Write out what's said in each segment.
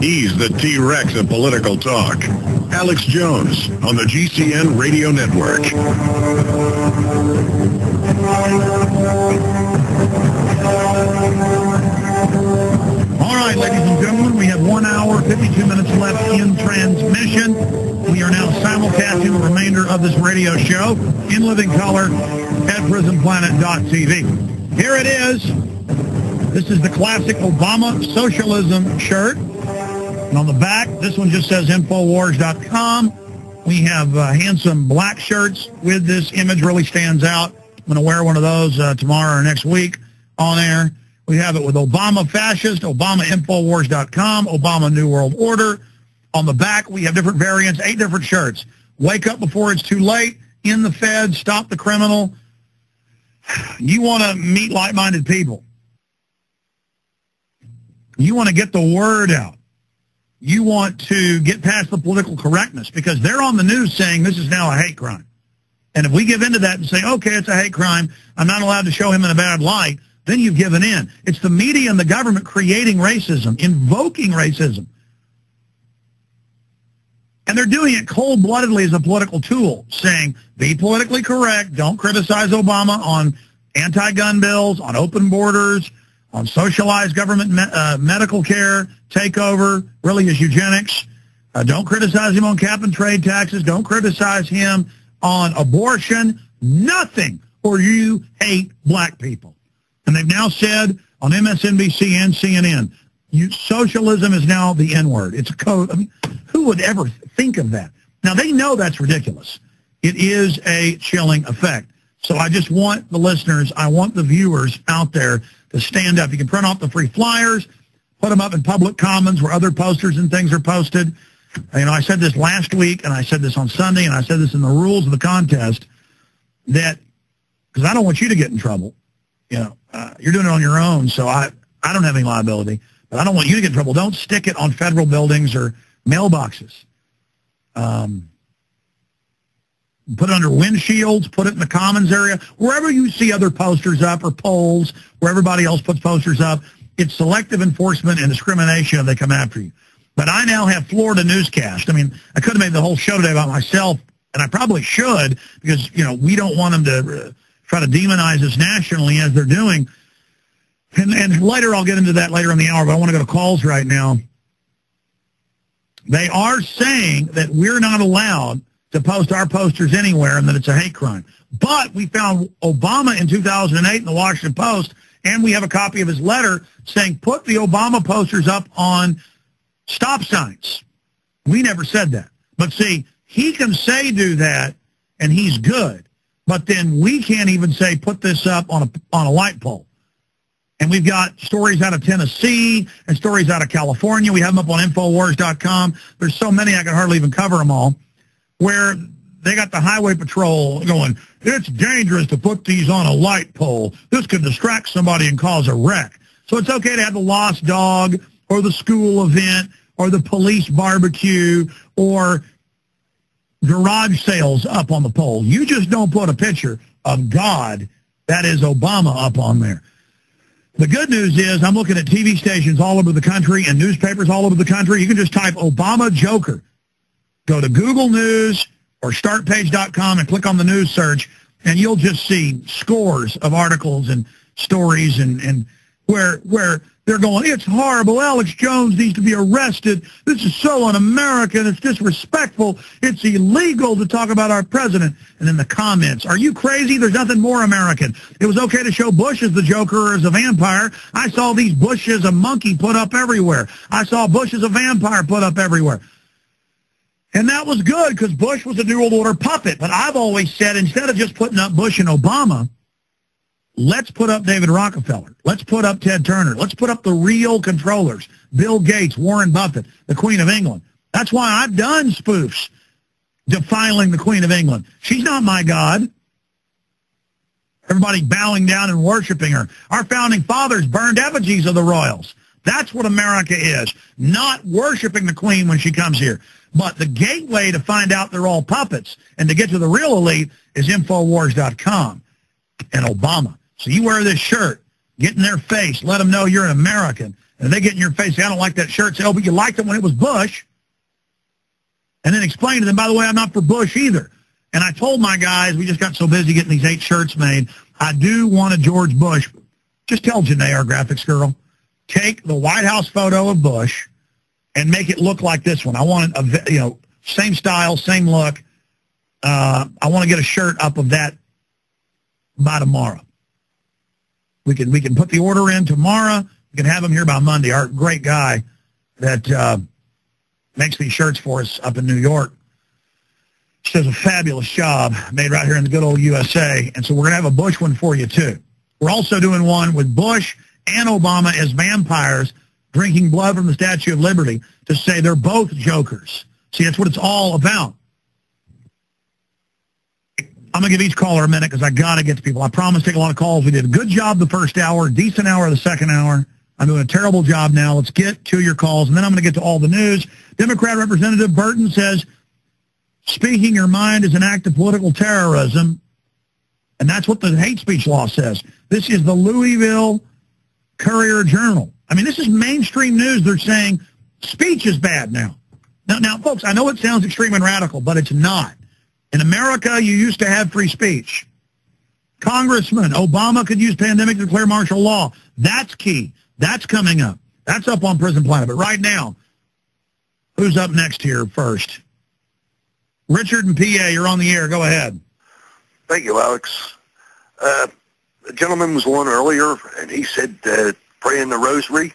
He's the T-Rex of political talk. Alex Jones on the GCN Radio Network. All right, ladies and gentlemen, we have 1 hour, 52 minutes left in transmission. We are now simulcasting the remainder of this radio show in living color at prisonplanet.tv. Here it is. This is the classic Obama socialism shirt. And on the back, this one just says Infowars.com. We have handsome black shirts with this image, really stands out. I'm going to wear one of those tomorrow or next week on air. We have it with Obama Fascist, ObamaInfowars.com, Obama New World Order. On the back, we have different variants, 8 different shirts. Wake up before it's too late, in the Fed, stop the criminal. You want to meet like-minded people. You want to get the word out. You want to get past the political correctness because they're on the news saying this is now a hate crime. And if we give into that and say, okay, it's a hate crime, I'm not allowed to show him in a bad light, then you've given in. It's the media and the government creating racism, invoking racism. And they're doing it cold-bloodedly as a political tool, saying, be politically correct, don't criticize Obama on anti-gun bills, on open borders, on socialized government medical care, takeover, really is eugenics. Don't criticize him on cap and trade taxes. Don't criticize him on abortion. Nothing, or you hate black people. And they've now said on MSNBC and CNN, socialism is now the N-word. It's a code. I mean, who would ever think of that? Now, they know that's ridiculous. It is a chilling effect. So I just want the listeners, I want the viewers out there to stand up. You can print off the free flyers, put them up in public commons where other posters and things are posted. You know, I said this last week, and I said this on Sunday, and I said this in the rules of the contest, that, because I don't want you to get in trouble. You know, you're doing it on your own, so I don't have any liability, but I don't want you to get in trouble. Don't stick it on federal buildings or mailboxes. Put it under windshields, put it in the commons area, wherever you see other posters up or polls, where everybody else puts posters up. It's selective enforcement and discrimination if they come after you. But I now have Florida newscast. I mean, I could have made the whole show today about myself, and I probably should because, you know, we don't want them to try to demonize us nationally as they're doing. And later, I'll get into that later in the hour, but I want to go to calls right now. They are saying that we're not allowed to post our posters anywhere and that it's a hate crime. But we found Obama in 2008 in the Washington Post, and we have a copy of his letter saying put the Obama posters up on stop signs. We never said that. But see, he can say do that, and he's good. But then we can't even say put this up on a light pole. And we've got stories out of Tennessee and stories out of California. We have them up on Infowars.com. There's so many I can hardly even cover them all, where they got the highway patrol going, it's dangerous to put these on a light pole. This could distract somebody and cause a wreck. So it's okay to have the lost dog or the school event or the police barbecue or garage sales up on the pole. You just don't put a picture of God, that is Obama, up on there. The good news is I'm looking at TV stations all over the country and newspapers all over the country. You can just type Obama Joker. Go to Google News or startpage.com and click on the news search, and you'll just see scores of articles and stories and where they're going, it's horrible, Alex Jones needs to be arrested, this is so un-American, it's disrespectful, it's illegal to talk about our president. And in the comments, are you crazy? There's nothing more American. It was okay to show Bush as the Joker or as a vampire. I saw these Bush as a monkey put up everywhere. I saw Bush as a vampire put up everywhere. And that was good because Bush was a New World Order puppet. But I've always said, instead of just putting up Bush and Obama, let's put up David Rockefeller. Let's put up Ted Turner. Let's put up the real controllers, Bill Gates, Warren Buffett, the Queen of England. That's why I've done spoofs defiling the Queen of England. She's not my God. Everybody bowing down and worshiping her. Our founding fathers burned effigies of the royals. That's what America is, not worshiping the Queen when she comes here. But the gateway to find out they're all puppets and to get to the real elite is Infowars.com and Obama. So you wear this shirt, get in their face, let them know you're an American, And they get in your face, say, I don't like that shirt. Say, oh, but you liked it when it was Bush. And then explain to them, by the way, I'm not for Bush either. And I told my guys, we just got so busy getting these 8 shirts made, I do want a George Bush. Just tell Janae, our graphics girl, take the White House photo of Bush and make it look like this one. I want it, same style, same look. I want to get a shirt up of that by tomorrow. We can put the order in tomorrow. We can have them here by Monday. Our great guy that makes these shirts for us up in New York she does a fabulous job made right here in the good old USA. And so we're going to have a Bush one for you, too. We're also doing one with Bush and Obama as vampires drinking blood from the Statue of Liberty to say they're both jokers. See, that's what it's all about. I'm going to give each caller a minute because I got to get to people. I promise to take a lot of calls. We did a good job the first hour, decent hour the second hour. I'm doing a terrible job now. Let's get to your calls, and then I'm going to get to all the news. Democrat Representative Burton says, speaking your mind is an act of political terrorism, and that's what the hate speech law says. This is the Louisville Courier-Journal. I mean, this is mainstream news. They're saying speech is bad now. Now, folks, I know it sounds extreme and radical, but it's not. In America, you used to have free speech. Congressman, Obama could use pandemic to declare martial law. That's key. That's coming up. That's up on Prison Planet. But right now, who's up next here first? Richard and PA, you're on the air. Go ahead. Thank you, Alex. A gentleman was on earlier, and he said pray in the rosary.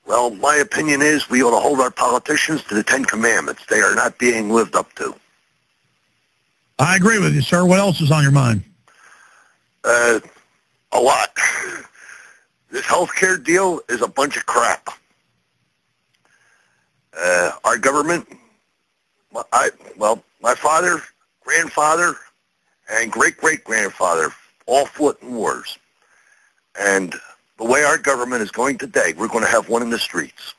Well, my opinion is we ought to hold our politicians to the Ten Commandments. They are not being lived up to. I agree with you, sir. What else is on your mind? A lot. This healthcare deal is a bunch of crap. Our government, my father, grandfather, and great-great-grandfather all fought in wars. And the way our government is going today, we're going to have one in the streets.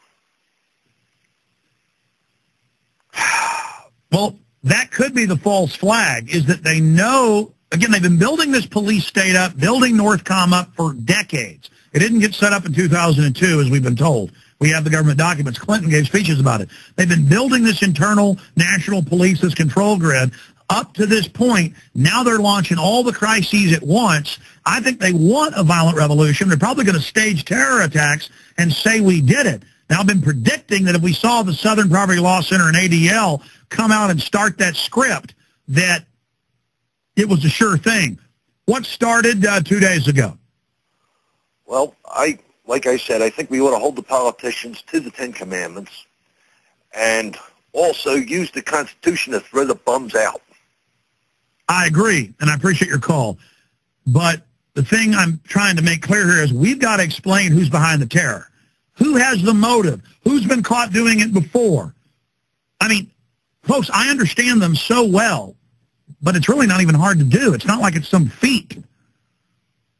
Well, that could be the false flag, is that they know, again, they've been building this police state up, building Northcom up for decades. It didn't get set up in 2002, as we've been told. We have the government documents. Clinton gave speeches about it. They've been building this internal national police, this control grid, up to this point. Now they're launching all the crises at once. I think they want a violent revolution. They're probably going to stage terror attacks and say we did it. Now, I've been predicting that if we saw the Southern Poverty Law Center and ADL come out and start that script, that it was a sure thing. What started 2 days ago? Well, like I said, I think we ought to hold the politicians to the Ten Commandments and also use the Constitution to throw the bums out. I agree, and I appreciate your call. But the thing I'm trying to make clear here is we've got to explain who's behind the terror. Who has the motive? Who's been caught doing it before? I mean, folks, I understand them so well, but it's really not even hard to do. It's not like it's some feat.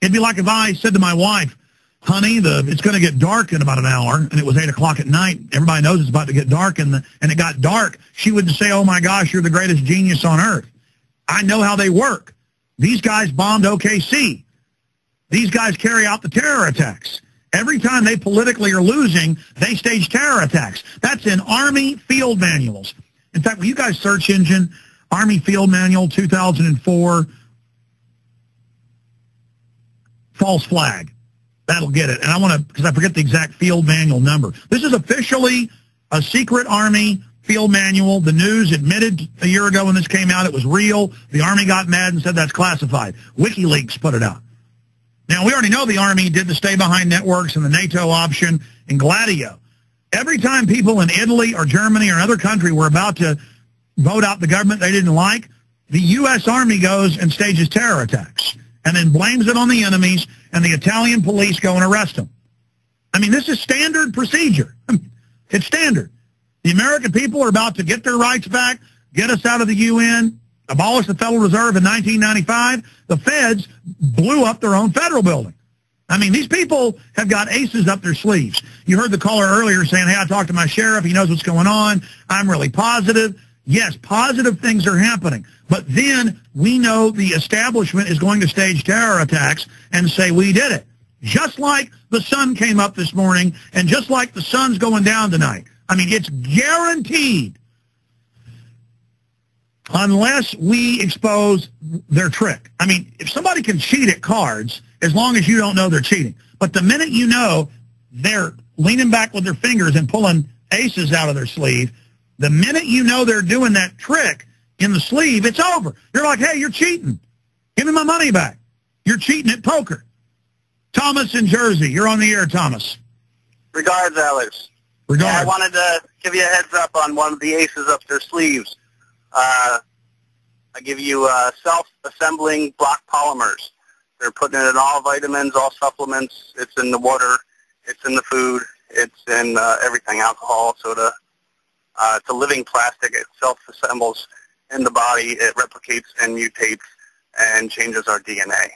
It'd be like if I said to my wife, honey, it's going to get dark in about an hour, and it was 8 o'clock at night. Everybody knows it's about to get dark, and it got dark. She would say, oh, my gosh, you're the greatest genius on earth. I know how they work. These guys bombed OKC. These guys carry out the terror attacks. Every time they politically are losing, they stage terror attacks. That's in Army field manuals. In fact, when you guys search engine, Army Field Manual 2004, false flag, that'll get it. And I want to, because I forget the exact field manual number. This is officially a secret Army field manual. The news admitted a year ago when this came out it was real. The Army got mad and said that's classified. WikiLeaks put it out. Now, we already know the Army did the stay-behind networks and the NATO option in Gladio. Every time people in Italy or Germany or another country were about to vote out the government they didn't like, the U.S. Army goes and stages terror attacks and then blames it on the enemies, and the Italian police go and arrest them. I mean, this is standard procedure. It's standard. The American people are about to get their rights back, get us out of the UN, abolish the Federal Reserve in 1995. The feds blew up their own federal building. I mean, these people have got aces up their sleeves. You heard the caller earlier saying, hey, I talked to my sheriff. He knows what's going on. I'm really positive. Yes, positive things are happening. But then we know the establishment is going to stage terror attacks and say we did it. just like the sun came up this morning and just like the sun's going down tonight. I mean, it's guaranteed unless we expose their trick. I mean, if somebody can cheat at cards, as long as you don't know they're cheating. But the minute you know they're leaning back with their fingers and pulling aces out of their sleeve, the minute you know they're doing that trick in the sleeve, it's over. You're like, hey, you're cheating. Give me my money back. You're cheating at poker. Thomas in Jersey. You're on the air, Thomas. Regards, Alex. Regards. Yeah, I wanted to give you a heads up on one of the aces up their sleeves. I give you self-assembling block polymers. They're putting it in all vitamins, all supplements. It's in the water. It's in the food. It's in everything, alcohol, soda. It's a living plastic. It self-assembles in the body. It replicates and mutates and changes our DNA.